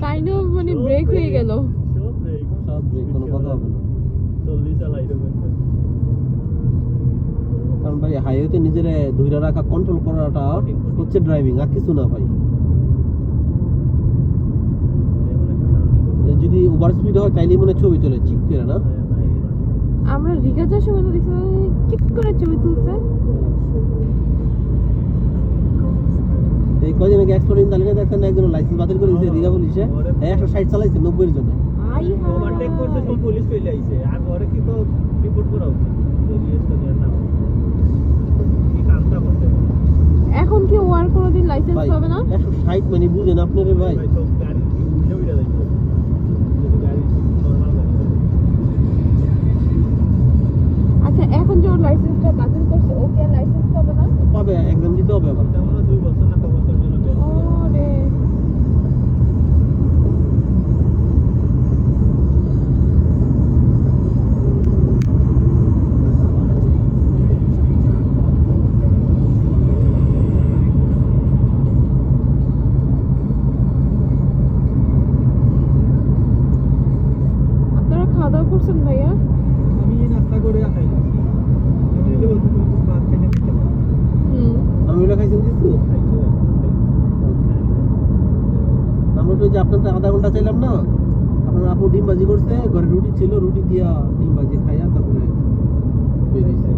Kind of মানে break হয়ে গেল। সব ব্রেক, কোনো কথা হবে না। কারণ ভাই হাইওয়েতে নিজের ধৈর্য রাখা, কন্ট্রোল করাটা হচ্ছে ড্রাইভিং, আর কিছু না ভাই। যদি ওভার স্পিড হয় তাইলে মনে ছবি তোলে চিক করে না। আমরা রিগা যাওয়ার সময় দেখছি চিক করে ছবি তুলছে। এই কয়দিন আগে অ্যাক্সিডেন্ট তালিকা দেখছেন, একজন লাইসেন্স বাতিল করে দিয়েছে রিগা পুলিশে। 160 চালাইছে 90 এর জন্য। ওভারটেক করতে সব পুলিশ চলে আইছে, আর ঘরে কি তো রিপোর্ট করা উচিত যদি এস্টোনিয়ার না হয়। কি কামটা করতে হবে এখন কি ওয়ার কোনোদিন লাইসেন্স ভাই হবে না? 160 মানে বুঝেন আপনারে ভাই। ভাই সব গাড়ি কি উল্টে উল্টে যাচ্ছে, যদি গাড়ি নরমাল গাড়ি হয়। আচ্ছা এখন যে ওর লাইসেন্সটা বাতিল করছে ও কি আর লাইসেন্স পাবে না? পাবে, এক্সাম দিতে হবে আবার। তেমন 2 বছর না 5 বছর জন্য বের করে। ওরে আপনারা খাওয়া দাওয়া করছেন ভাইয়া? আমি নাস্তা করে খাই। আমি এটা বলতে তুমি ভাত খেয়ে নিতে পারো। আমি ওটা খাইছেন কিছু। খাইছো আমরা তো যে আপনাদের আধা ঘন্টা চাইলাম না, আপনার আপু ডিম ভাজি করছে, ঘরে রুটি ছিল, রুটি দিয়া ডিম ভাজি খাইয়া তারপরে বেরিয়েছে।